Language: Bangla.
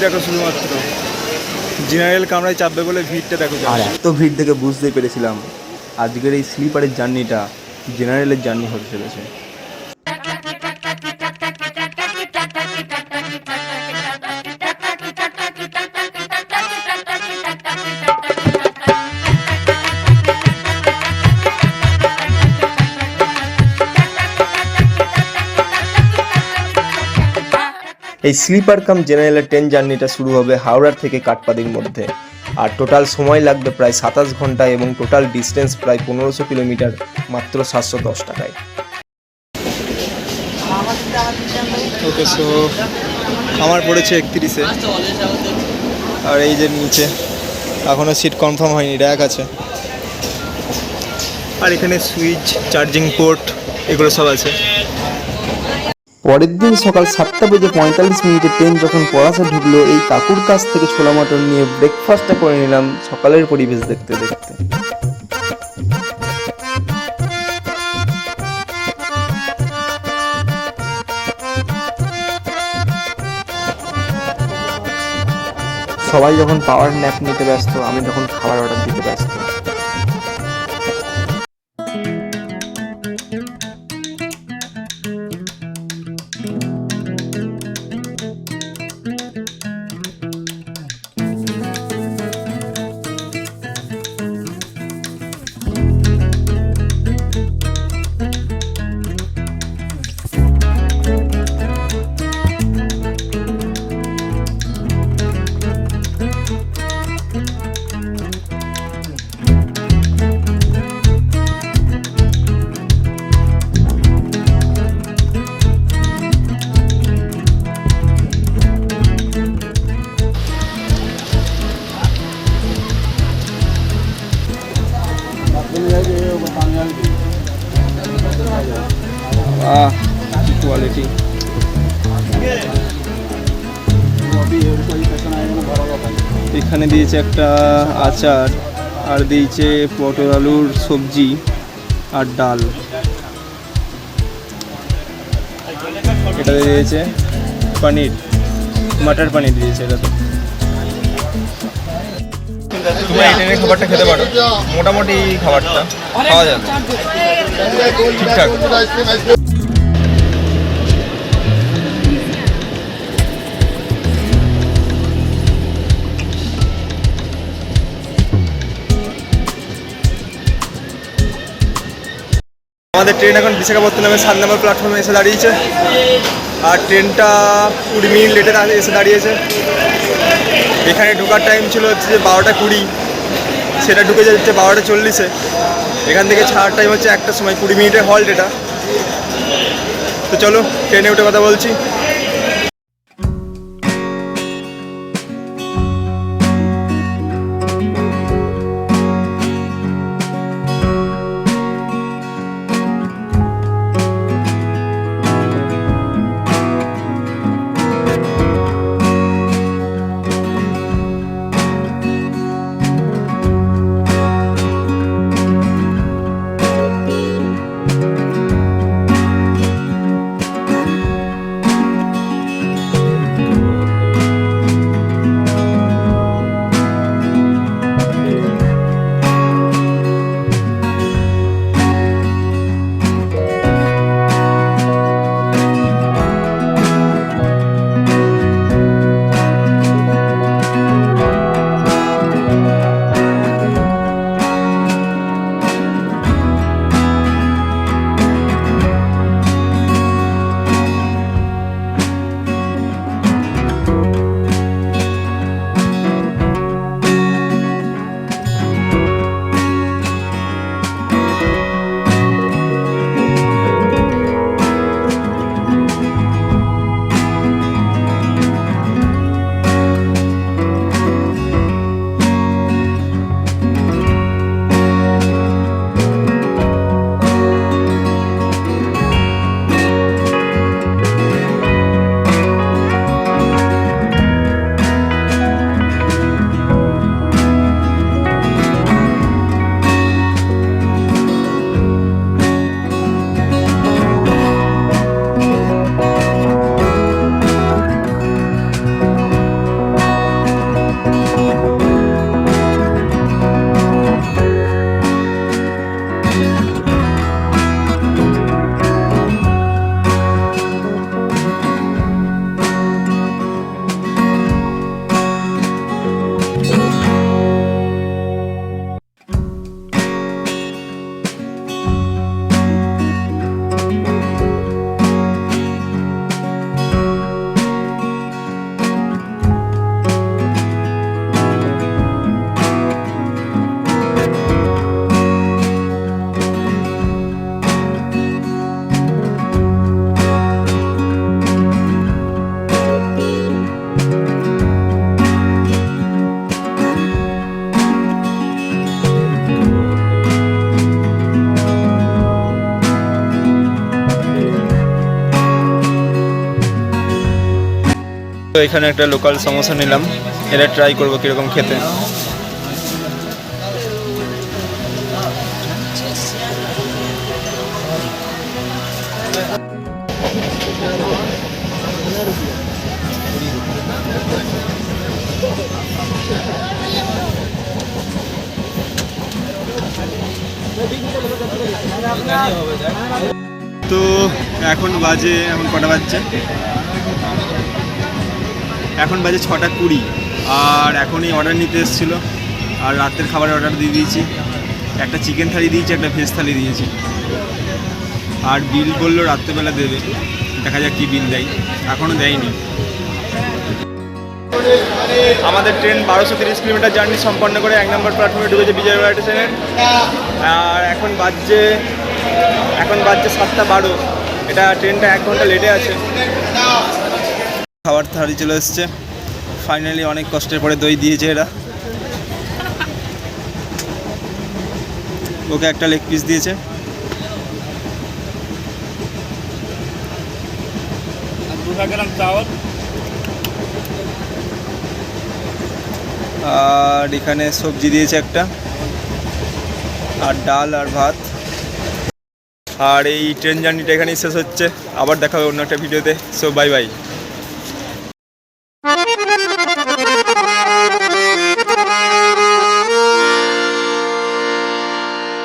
দেখো শুধুমাত্র জেনারেল কামরায় চাপবে বলে ভিড়টা দেখো। আর এত ভিড় দেখে বুঝতেই পেরেছিলাম আজকের এই স্লিপারের জার্নিটা জেনারেলের জার্নি হতে চলেছে। এই স্লিপার কাম জেনারেলের ট্রেন জার্নিটা শুরু হবে হাওড়ার থেকে কাটপাদির মধ্যে, আর টোটাল সময় লাগবে প্রায় 27 ঘন্টা এবং টোটাল ডিস্টেন্স প্রায় 1500 কিলোমিটার মাত্র 710 টাকায়। ওকে, সো আমার পড়েছে 31-এ, আর এই যে নিচে এখনও সিট কনফার্ম হয়নি, র্যাক আছে, আর এখানে সুইচ, চার্জিং পোর্ট এগুলো সব আছে। পরের দিন সকাল 7:45 ট্রেন যখন পলাশে ঢুকলো, এই কাকুর কাছ থেকে ছোলা মটর নিয়ে ব্রেকফাস্টটা করে নিলাম সকালের পরিবেশ দেখতে দেখতে। সবাই যখন পাওয়ার ন্যাপ নিতে ব্যস্ত, আমি যখন খাবার অর্ডার দিতে ব্যস্ত। কোয়ালিটি এখানে দিয়েছে একটা আচার, আর দিয়েছে পটল আলুর সবজি আর ডাল। এটা দিয়েছে পনির, মটর পনির দিয়েছে। এটা তো তোমরা এই ট্রেনের খাবারটা খেতে পারো, মোটামুটি খাবারটা খাওয়া যাবে ঠিকঠাক। আমাদের ট্রেন এখন বিশাখাপত্তনমের 7 নম্বর প্ল্যাটফর্মে এসে দাঁড়িয়েছে, আর ট্রেনটা 20 মিনিট লেটে এসে দাঁড়িয়েছে। এখানে ঢোকার টাইম ছিল হচ্ছে 12টা 20, সেটা ঢুকে যাচ্ছে 12টা 40-এ। এখান থেকে ছাড়ার টাইম হচ্ছে 1টার সময়, 20 মিনিটের হল্ট এটা। তো চলো ট্রেনে উঠে কথা বলছি। তো এখানে একটা লোকাল সমোসা নিলাম, এটা ট্রাই করবো কীরকম খেতে। তো এখন কটা বাজছে? এখন বাজে 6:20, আর এখনই অর্ডার নিতে এসেছিলো, আর রাতের খাবারের অর্ডার দিয়ে দিয়েছি। একটা চিকেন থালি দিয়েছি, একটা ভেজ থালি দিয়েছি, আর বিল বললো রাত্রেবেলা দেবে, দেখা যাক কী বিল দেয়, এখনও দেয়নি। আমাদের ট্রেন 1230 কিলোমিটার জার্নি সম্পন্ন করে 1 নম্বর প্ল্যাটফর্মে ঢুকেছে বিজয়বাড়া স্টেশনের। আর এখন বাজছে 7:12। এটা ট্রেনটা 1 ঘন্টা লেটে আছে। খাবার থালি চলে এসছে ফাইনালি, অনেক কষ্টের পরে দই দিয়েছে এরা। ওকে একটা লেগ পিস দিয়েছে। আর এখানে সবজি দিয়েছে একটা, আর ডাল আর ভাত। আর এই ট্রেন জার্নিটা এখানেই শেষ হচ্ছে, আবার দেখা হবে অন্য একটা ভিডিওতে। So bye bye.